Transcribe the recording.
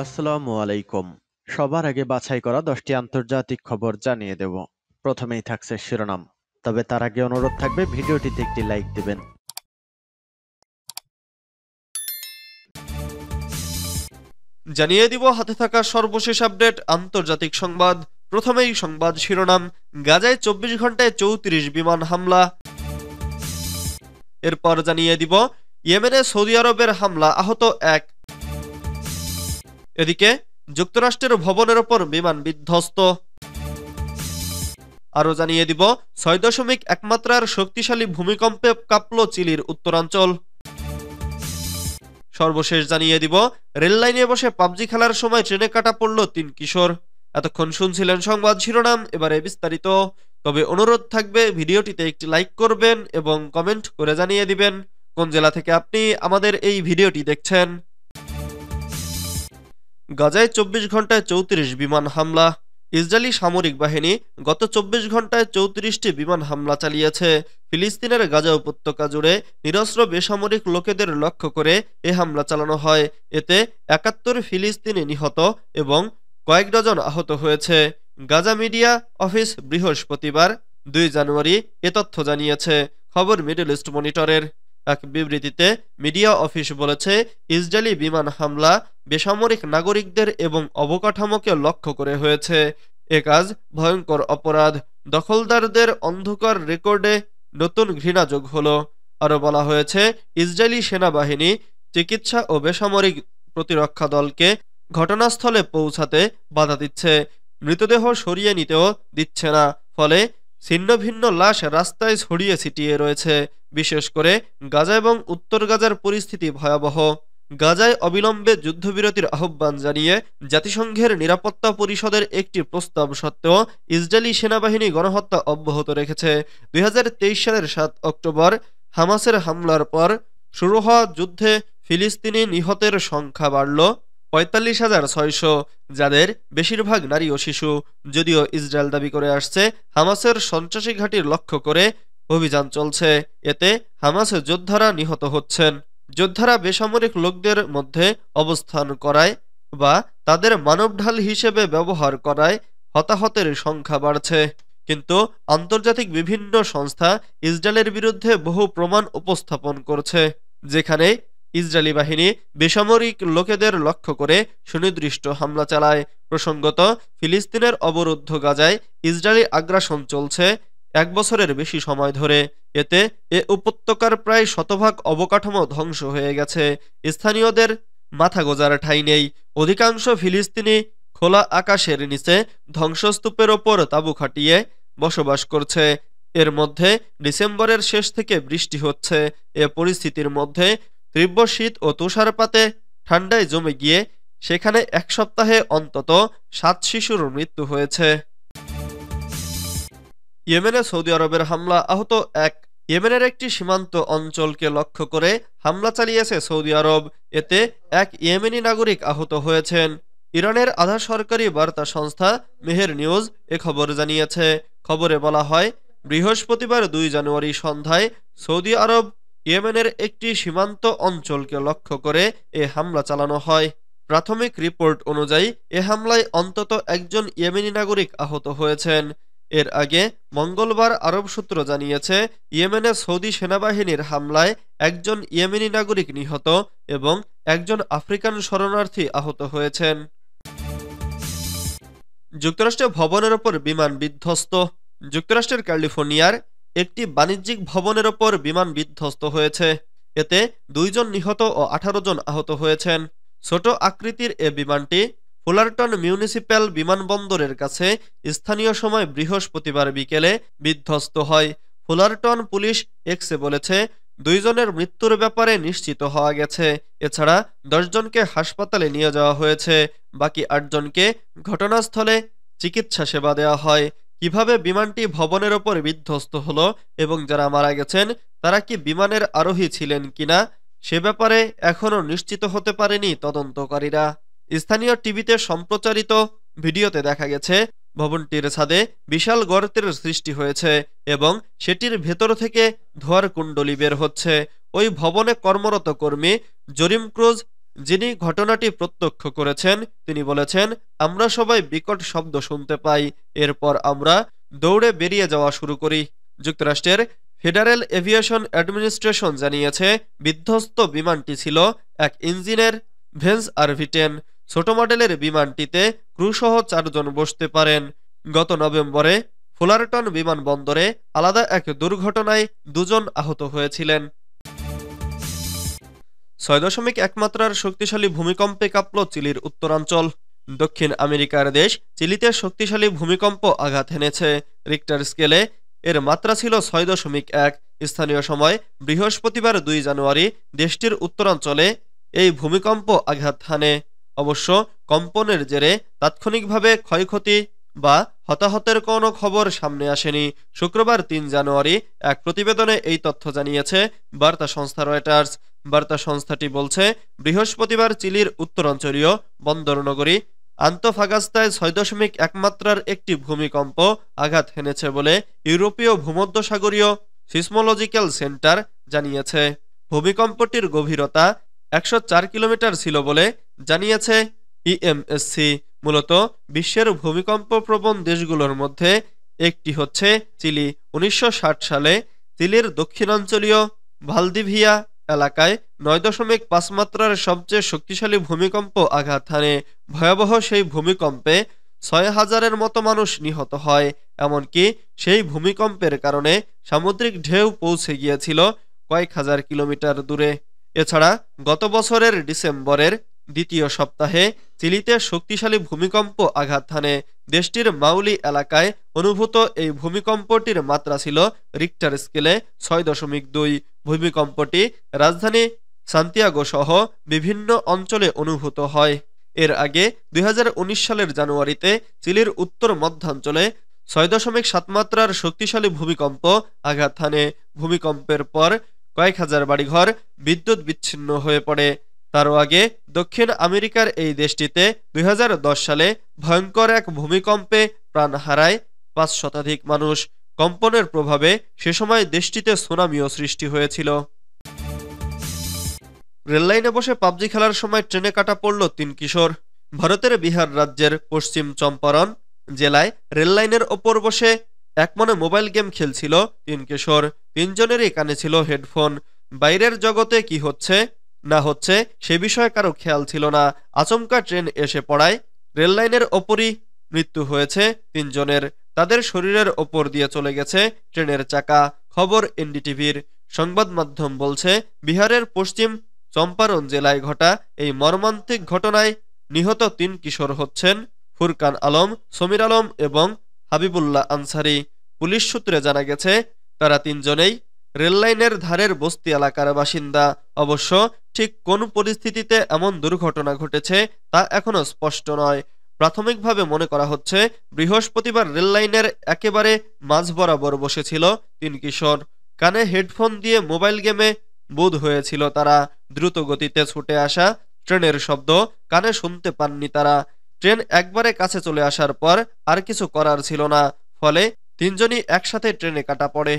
আসসালামু আলাইকুম। সবার আগে বাছাই করা 10টি আন্তর্জাতিক খবর জানিয়ে দেব। প্রথমেই থাকছে শিরোনাম। তবে তার আগে অনুরোধ থাকবে ভিডিওটিতে একটি লাইক দিবেন। জানিয়ে দিব হাতে থাকা সর্বশেষ আপডেট আন্তর্জাতিক সংবাদ। প্রথমেই সংবাদ শিরোনাম। গাজায় 24 ঘন্টায় 34 বিমান হামলা। এরপর জানিয়ে দিব ইয়েমেনে সৌদি আরবের হামলা, আহত 1। এদিকে যুক্তরাষ্ট্রের ভবনের ওপর বিমান বিধ্বস্ত। আরও জানিয়ে দিব 6.1 মাত্রার শক্তিশালী ভূমিকম্পে কাঁপল চিলির উত্তরাঞ্চল। সর্বশেষ জানিয়ে দিব রেললাইনে বসে পাবজি খেলার সময় ট্রেনে কাটা পড়ল 3 কিশোর। এতক্ষণ শুনছিলেন সংবাদ শিরোনাম, এবারে বিস্তারিত। তবে অনুরোধ থাকবে ভিডিওটিতে একটি লাইক করবেন এবং কমেন্ট করে জানিয়ে দিবেন কোন জেলা থেকে আপনি আমাদের এই ভিডিওটি দেখছেন। গাজায় 24 ঘন্টায় 34 বিমান হামলা। ইসরায়েলি সামরিক বাহিনী গত 24 ঘন্টায় 34টি বিমান হামলা চালিয়েছে। ফিলিস্তিনের গাজা উপত্যকা জুড়ে নিরস্ত্র বেসামরিক লোকেদের লক্ষ্য করে এ হামলা চালানো হয়। এতে 71 ফিলিস্তিনি নিহত এবং কয়েক ডজন আহত হয়েছে। গাজা মিডিয়া অফিস বৃহস্পতিবার 2 জানুয়ারি এ তথ্য জানিয়েছে। খবর মিডল ইস্ট মনিটরের। এক বিবৃতিতে মিডিয়া অফিস বলেছে, ইসরায়েলি বিমান হামলা বেসামরিক নাগরিকদের এবং অবকাঠামোকে লক্ষ্য করে হয়েছে। এ কাজ ভয়ঙ্কর অপরাধ। দখলদারদের অন্ধকার রেকর্ডে নতুন ঘৃণা যোগ হলো। আরও বলা হয়েছে, ইসরায়েলি সেনাবাহিনী চিকিৎসা ও বেসামরিক প্রতিরক্ষা দলকে ঘটনাস্থলে পৌঁছাতে বাধা দিচ্ছে, মৃতদেহ সরিয়ে নিতেও দিচ্ছে না। ফলে ছিন্ন ভিন্ন লাশ রাস্তায় ছড়িয়ে ছিটিয়ে রয়েছে। বিশেষ করে গাজা এবং উত্তর গাজার পরিস্থিতি ভয়াবহ। গাজায় অবিলম্বে যুদ্ধবিরতির আহ্বান জানিয়ে জাতিসংঘের নিরাপত্তা পরিষদের একটি প্রস্তাব সত্ত্বেও ইসরায়েলি সেনাবাহিনী গণহত্যা অব্যাহত রেখেছে। 2023 সালের 7 অক্টোবর হামাসের হামলার পর শুরু হওয়া যুদ্ধে ফিলিস্তিনি নিহতের সংখ্যা বাড়ল 45,600, যাদের বেশিরভাগ নারী ও শিশু। যদিও ইসরায়েল দাবি করে আসছে হামাসের সন্ত্রাসী ঘাঁটির লক্ষ্য করে অভিযান চলছে, এতে হামাস যোদ্ধারা নিহত হচ্ছেন। যোদ্ধারা বেসামরিক লোকদের মধ্যে অবস্থান করায় বা তাদের মানবঢাল হিসেবে ব্যবহার করায় হতাহতের সংখ্যা বাড়ছে। কিন্তু আন্তর্জাতিক বিভিন্ন সংস্থা ইসরায়েলের বিরুদ্ধে বহু প্রমাণ উপস্থাপন করছে, যেখানে ইসরায়েলি বাহিনী বেসামরিক লোকেদের লক্ষ্য করে সুনির্দিষ্ট হামলা চালায়। প্রসঙ্গত, ফিলিস্তিনের অবরুদ্ধ গাজায় ইসরায়েলি আগ্রাসন চলছে 1 বছরের বেশি সময় ধরে। এতে এ উপত্যকার প্রায় শতভাগ অবকাঠামো ধ্বংস হয়ে গেছে। স্থানীয়দের মাথা গোঁজার ঠাঁই নেই। অধিকাংশ ফিলিস্তিনি খোলা আকাশের নিচে ধ্বংসস্তূপের ওপর তাঁবু খাটিয়ে বসবাস করছে। এর মধ্যে ডিসেম্বরের শেষ থেকে বৃষ্টি হচ্ছে। এ পরিস্থিতির মধ্যে তীব্র শীত ও তুষারপাতে ঠান্ডায় জমে গিয়ে সেখানে 1 সপ্তাহে অন্তত 7 শিশুর মৃত্যু হয়েছে। ইয়েমেনে সৌদি আরবের হামলা, আহত 1। ইয়েমেনের একটি সীমান্ত অঞ্চলকে লক্ষ্য করে হামলা চালিয়েছে সৌদি আরব। এতে 1 ইয়েমেনি নাগরিক আহত হয়েছেন। ইরানের আধা সরকারি বার্তা সংস্থা মেহের নিউজ এ খবর জানিয়েছে। খবরে বলা হয়, বৃহস্পতিবার 2 জানুয়ারি সন্ধ্যায় সৌদি আরব ইয়েমেনের একটি সীমান্ত অঞ্চলকে লক্ষ্য করে এ হামলা চালানো হয়। প্রাথমিক রিপোর্ট অনুযায়ী এ হামলায় অন্তত 1 জন ইয়েমেনি নাগরিক আহত হয়েছেন। এর আগে মঙ্গলবার আরব সূত্র জানিয়েছে, ইয়েমেনে সৌদি সেনাবাহিনীর হামলায় 1 জন ইয়েমেনি নাগরিক নিহত এবং 1 জন আফ্রিকান শরণার্থী আহত হয়েছেন। যুক্তরাষ্ট্রে ভবনের ওপর বিমান বিধ্বস্ত। যুক্তরাষ্ট্রের ক্যালিফোর্নিয়ার একটি বাণিজ্যিক ভবনের ওপর বিমান বিধ্বস্ত হয়েছে। এতে 2 জন নিহত ও 18 জন আহত হয়েছেন। ছোট আকৃতির এ বিমানটি ফুলারটন মিউনিসিপ্যাল বিমানবন্দরের কাছে স্থানীয় সময় বৃহস্পতিবার বিকেলে বিধ্বস্ত হয়। ফুলারটন পুলিশ এক্সে বলেছে, 2 জনের মৃত্যুর ব্যাপারে নিশ্চিত হওয়া গেছে। এছাড়া 10 জনকে হাসপাতালে নিয়ে যাওয়া হয়েছে। বাকি 8 জনকে ঘটনাস্থলে চিকিৎসা সেবা দেওয়া হয়। কিভাবে বিমানটি ভবনের ওপর বিধ্বস্ত হলো এবং যারা মারা গেছেন তারা কি বিমানের আরোহী ছিলেন কিনা সে ব্যাপারে এখনও নিশ্চিত হতে পারেনি তদন্তকারীরা। স্থানীয় টিভিতে সম্প্রচারিত ভিডিওতে দেখা গেছে, ভবনটির ছাদে বিশাল গর্তের সৃষ্টি হয়েছে এবং সেটির ভেতর থেকে ধোঁয়ার কুণ্ডলী বের হচ্ছে। ওই ভবনে কর্মরত কর্মী জরিম ক্রুজ যিনি ঘটনাটি প্রত্যক্ষ করেছেন তিনি বলেছেন, আমরা সবাই বিকট শব্দ শুনতে পাই, এরপর আমরা দৌড়ে বেরিয়ে যাওয়া শুরু করি। যুক্তরাষ্ট্রের ফেডারেল এভিয়েশন অ্যাডমিনিস্ট্রেশন জানিয়েছে বিধ্বস্ত বিমানটি ছিল এক ইঞ্জিনের ভেন্স আরভি-10। ছোট মডেলের বিমানটিতে ক্রুসহ 4 জন বসতে পারেন। গত নভেম্বরে ফুলারটন বিমানবন্দরে আলাদা এক দুর্ঘটনায় 2 জন আহত হয়েছিলেন। 6.1 মাত্রার শক্তিশালী ভূমিকম্পে কাঁপল চিলির উত্তরাঞ্চল। দক্ষিণ আমেরিকার দেশ চিলিতে শক্তিশালী ভূমিকম্প আঘাত হেনেছে। রিক্টার স্কেলে এর মাত্রা ছিল 6.1। স্থানীয় সময় বৃহস্পতিবার 2 জানুয়ারি দেশটির উত্তরাঞ্চলে এই ভূমিকম্প আঘাত হানে। অবশ্য কম্পনের জেরে তাৎক্ষণিকভাবে ক্ষয়ক্ষতি বা হতাহতের কোনো খবর সামনে আসেনি। শুক্রবার 3 জানুয়ারি এক প্রতিবেদনে এই তথ্য জানিয়েছে বার্তা সংস্থা রয়টার্স। বার্তা সংস্থাটি বলছে, বৃহস্পতিবার চিলির উত্তরাঞ্চলীয় বন্দরনগরী আন্তফাগাস্তায় 6.1 মাত্রার একটি ভূমিকম্প আঘাত হেনেছে বলে ইউরোপীয় ভূমধ্যসাগরীয় সিসমোলজিক্যাল সেন্টার জানিয়েছে। ভূমিকম্পটির গভীরতা 104 কিলোমিটার ছিল বলে জানিয়েছে ইএমএসসি। মূলত বিশ্বের ভূমিকম্প প্রবণ দেশগুলোর মধ্যে একটি হচ্ছে চিলি। 1960 সালে চিলির দক্ষিণাঞ্চলীয় ভালদিভিয়া এলাকায় 9.5 মাত্রার সবচেয়ে শক্তিশালী ভূমিকম্প আঘাত হানে। ভয়াবহ সেই ভূমিকম্পে 6,000-এর মতো মানুষ নিহত হয়। এমনকি সেই ভূমিকম্পের কারণে সামুদ্রিক ঢেউ পৌঁছে গিয়েছিল কয়েক হাজার কিলোমিটার দূরে। এছাড়া গত বছরের ডিসেম্বরের দ্বিতীয় সপ্তাহে চিলিতে শক্তিশালী ভূমিকম্প আঘাত হানে। দেশটির মাউলি এলাকায় অনুভূত এই ভূমিকম্পটির মাত্রা ছিল রিক্টার স্কেলে 6.2। ভূমিকম্পটি রাজধানী সান্তিয়াগো সহ বিভিন্ন অঞ্চলে অনুভূত হয়। এর আগে 2019 সালের জানুয়ারিতে চিলির উত্তর মধ্যাঞ্চলে 6.7 মাত্রার শক্তিশালী ভূমিকম্প আঘাত হানে। ভূমিকম্পের পর কয়েক হাজার বাড়িঘর বিদ্যুৎ বিচ্ছিন্ন হয়ে পড়ে। তারও আগে দক্ষিণ আমেরিকার এই দেশটিতে 2010 সালে ভয়ঙ্কর এক ভূমিকম্পে প্রাণ হারায় 5 শতাধিক মানুষ। কম্পনের প্রভাবে সে সময় দেশটিতে সুনামিও সৃষ্টি হয়েছিল। রেললাইনে বসে পাবজি খেলার সময় ট্রেনে কাটা পড়ল 3 কিশোর। ভারতের বিহার রাজ্যের পশ্চিম চম্পারণ জেলায় রেললাইনের ওপর বসে একমনে মোবাইল গেম খেলছিল 3 কিশোর। 3 জনেরই কানে ছিল হেডফোন। বাইরের জগতে কি হচ্ছে না হচ্ছে সে বিষয়ে কারো খেয়াল ছিল না। আচমকা ট্রেন এসে পড়ায় রেললাইনের ওপরই মৃত্যু হয়েছে 3 জনের। তাদের শরীরের ওপর দিয়ে চলে গেছে ট্রেনের চাকা। খবর এনডিটিভির। সংবাদ মাধ্যম বলছে, বিহারের পশ্চিম চম্পারণ জেলায় ঘটা এই মর্মান্তিক ঘটনায় নিহত 3 কিশোর হচ্ছেন ফুরকান আলম, সমীর আলম এবং হাবিবুল্লাহ আনসারি। পুলিশ সূত্রে জানা গেছে তারা 3 জনেই রেললাইনের ধারের বস্তি এলাকার বাসিন্দা। অবশ্য ঠিক কোন পরিস্থিতিতে এমন দুর্ঘটনা ঘটেছে তা এখনো স্পষ্ট নয়। প্রাথমিকভাবে মনে করা হচ্ছে বৃহস্পতিবার রেললাইনের একেবারে মাঝ বরাবর বসেছিল 3 কিশোর। কানে হেডফোন দিয়ে মোবাইল গেমে বোধ হয়েছিল তারা। দ্রুত গতিতে ছুটে আসা ট্রেনের শব্দ কানে শুনতে পাননি তারা। ট্রেন একবারে কাছে চলে আসার পর আর কিছু করার ছিল না, ফলে 3 জনই একসাথে ট্রেনে কাটা পড়ে।